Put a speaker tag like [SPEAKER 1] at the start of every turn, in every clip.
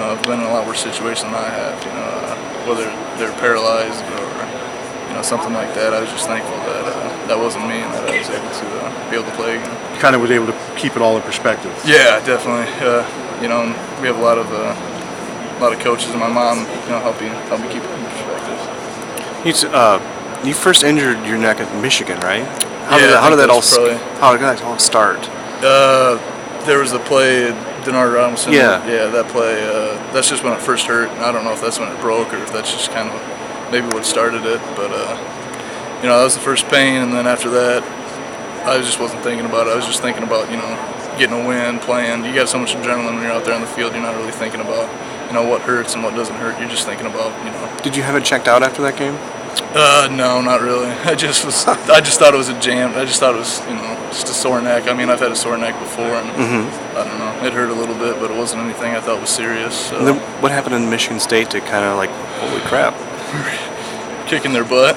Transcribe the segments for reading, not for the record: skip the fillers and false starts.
[SPEAKER 1] have been in a lot worse situation than I have. Whether they're paralyzed or something like that. I was just thankful that that wasn't me and that I was able to be able to play again.
[SPEAKER 2] You kind of was able to keep it all in perspective.
[SPEAKER 1] Yeah, definitely. And we have a lot of coaches, and my mom, help me keep it in perspective.
[SPEAKER 3] You first injured your neck at Michigan, right? How
[SPEAKER 1] Yeah,
[SPEAKER 3] did that all start?
[SPEAKER 1] There was a play, Denard Robinson.
[SPEAKER 3] Yeah.
[SPEAKER 1] Yeah, that play. That's just when it first hurt. I don't know if that's when it broke or if that's just kind of maybe what started it. But that was the first pain, and then after that, I just wasn't thinking about it. I was just thinking about getting a win, playing. You got so much adrenaline when you're out there on the field. You're not really thinking about what hurts and what doesn't hurt. You're just thinking about
[SPEAKER 3] Did you have it checked out after that game?
[SPEAKER 1] No, not really. I just thought it was a jam. I just thought it was just a sore neck. I mean, I've had a sore neck before, and I don't know. It hurt a little bit, but it wasn't anything I thought was serious. So.
[SPEAKER 3] And then what happened in Michigan State to kind of like, holy crap?
[SPEAKER 1] Kicking their butt.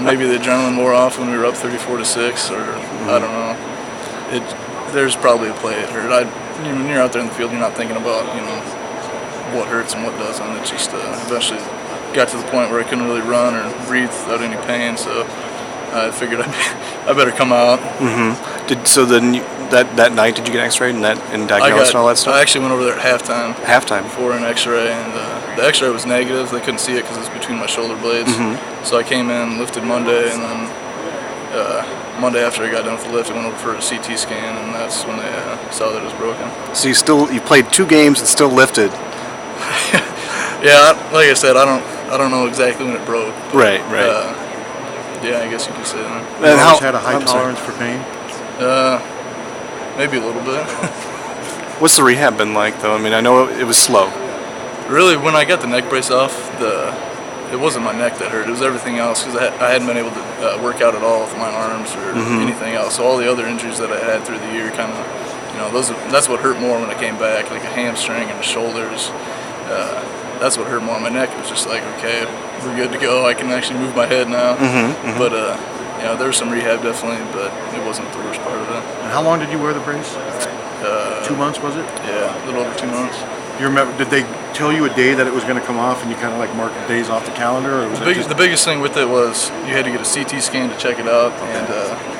[SPEAKER 1] Maybe the adrenaline wore off when we were up 34-6, or I don't know. There's probably a play it hurt. When you're out there in the field, you're not thinking about what hurts and what doesn't. It just eventually got to the point where I couldn't really run or breathe without any pain, so I figured I better come out.
[SPEAKER 3] That night, did you get X-rayed and diagnosed and all that stuff?
[SPEAKER 1] I actually went over there at halftime.
[SPEAKER 3] Halftime?
[SPEAKER 1] For an X-ray, and the X-ray was negative. They couldn't see it because it was between my shoulder blades. So I came in, lifted Monday, and then Monday after I got done with the lift, I went over for a CT scan, and that's when they saw that it was broken.
[SPEAKER 3] So you played 2 games and still lifted.
[SPEAKER 1] Yeah, like I said, I don't know exactly when it broke. But,
[SPEAKER 3] Right.
[SPEAKER 1] Yeah, I guess you could say that.
[SPEAKER 2] You always had a high tolerance for pain?
[SPEAKER 1] Maybe a little bit.
[SPEAKER 3] What's the rehab been like, though? I mean, I know it was slow.
[SPEAKER 1] Really, when I got the neck brace off, it wasn't my neck that hurt. It was everything else because I hadn't been able to work out at all with my arms or anything else. So all the other injuries that I had through the year kind of, that's what hurt more when I came back, like a hamstring and the shoulders. That's what hurt more. My neck was just like, okay, we're good to go. I can actually move my head now. But there was some rehab definitely, but it wasn't the worst part of it.
[SPEAKER 2] And how long did you wear the brace? 2 months, was it?
[SPEAKER 1] Yeah, a little over 2 months.
[SPEAKER 2] You remember? Did they tell you a day that it was going to come off, and you kind of like marked days off the calendar? Or was
[SPEAKER 1] the biggest thing with it was you had to get a CT scan to check it out, and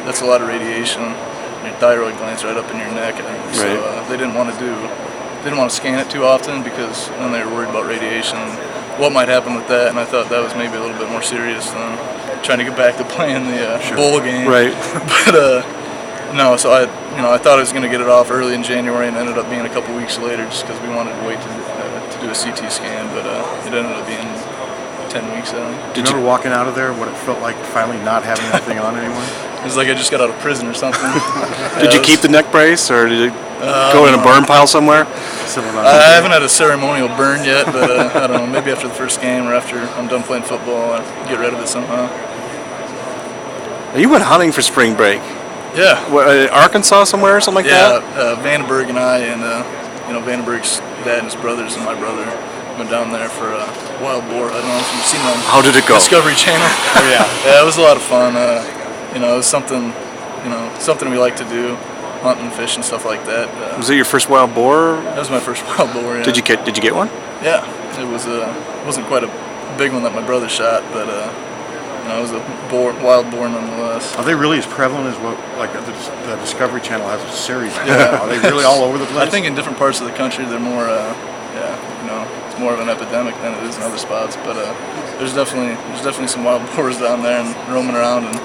[SPEAKER 1] that's a lot of radiation. Your thyroid glands right up in your neck, and so they didn't want to scan it too often because then they were worried about radiation, what might happen with that, and I thought that was maybe a little bit more serious than trying to get back to playing the bowl game.
[SPEAKER 3] Right.
[SPEAKER 1] But no, so I thought I was going to get it off early in January, and ended up being a couple weeks later just because we wanted to wait to do a CT scan, but it ended up being 10 weeks out.
[SPEAKER 2] Did you remember walking out of there, what it felt like finally not having that thing on anymore?
[SPEAKER 1] It was like I just got out of prison or something.
[SPEAKER 3] Did you keep the neck brace, or did it go in a burn pile somewhere?
[SPEAKER 1] I haven't had a ceremonial burn yet, but I don't know, maybe after the first game or after I'm done playing football, I'll get rid of it somehow.
[SPEAKER 3] You went hunting for spring break.
[SPEAKER 1] Yeah.
[SPEAKER 3] What, Arkansas somewhere or something like that?
[SPEAKER 1] Yeah, Vandenberg and I, and Vandenberg's dad and his brothers and my brother went down there for a wild boar. I don't know if you've seen that on
[SPEAKER 3] How did it go?
[SPEAKER 1] Discovery Channel.
[SPEAKER 2] Oh, yeah.
[SPEAKER 1] Yeah, it was a lot of fun. It was something we like to do, hunting, fishing, stuff like that.
[SPEAKER 3] Was it your first wild boar?
[SPEAKER 1] That was my first wild boar. Yeah.
[SPEAKER 3] Did you get one?
[SPEAKER 1] Yeah, it wasn't quite a big one that my brother shot, but it was a wild boar nonetheless.
[SPEAKER 2] Are they really as prevalent as what, like the Discovery Channel has a series? Are they really all over the place?
[SPEAKER 1] I think in different parts of the country they're more, it's more of an epidemic than it is in other spots. But there's definitely some wild boars down there and roaming around and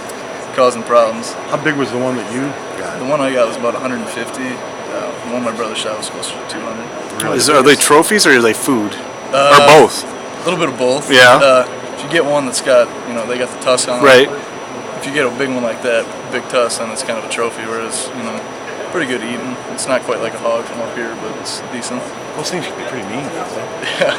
[SPEAKER 1] causing problems.
[SPEAKER 2] How big was the one that you got?
[SPEAKER 1] The one I got was about 150. The one my brother shot was closer to 200.
[SPEAKER 3] Really? Are they trophies or are they food? Or both?
[SPEAKER 1] A little bit of both.
[SPEAKER 3] Yeah.
[SPEAKER 1] If you get one that's got, they got the tusk on it.
[SPEAKER 3] Right.
[SPEAKER 1] If you get a big one like that, big tusk, then it's kind of a trophy, whereas, pretty good eating. It's not quite like a hog from up here, but it's decent.
[SPEAKER 2] Those things can be pretty mean,
[SPEAKER 1] Yeah.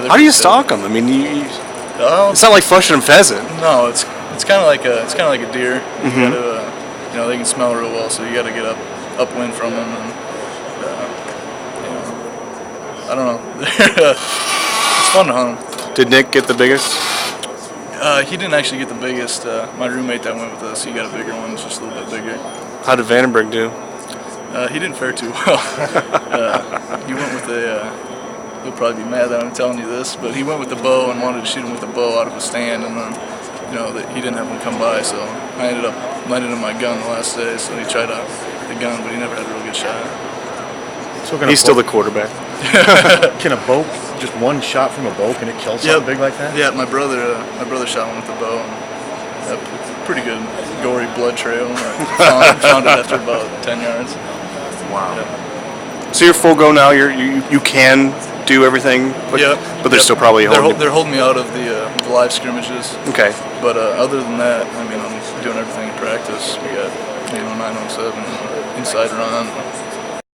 [SPEAKER 3] How do you stalk them? I mean, it's not like flushing a pheasant.
[SPEAKER 1] No, it's kind of like a deer. You gotta, they can smell real well, so you got to get upwind from them, and I don't know. It's fun to hunt them.
[SPEAKER 3] Did Nick get the biggest?
[SPEAKER 1] He didn't actually get the biggest. My roommate that went with us, he got a bigger one. It's just a little bit bigger.
[SPEAKER 3] How did Vandenberg do?
[SPEAKER 1] He didn't fare too well. He went with he'll probably be mad that I'm telling you this, but he went with the bow and wanted to shoot him with the bow out of a stand, and then, he didn't have one come by, so I ended up landing in my gun the last day, so he tried out the gun, but he never had a real good shot.
[SPEAKER 2] So can
[SPEAKER 3] He's still the quarterback.
[SPEAKER 2] Can a bow, just one shot from a bow, can it kill something big like that?
[SPEAKER 1] Yeah, my brother shot one with the bow, and pretty good gory blood trail. I found it after about 10 yards.
[SPEAKER 3] Wow.
[SPEAKER 1] Yeah.
[SPEAKER 3] So you're full go now. You can do everything. But they're still probably holding.
[SPEAKER 1] They're holding me out of the live scrimmages.
[SPEAKER 3] Okay.
[SPEAKER 1] But other than that, I mean, I'm doing everything in practice. We got 917 inside run.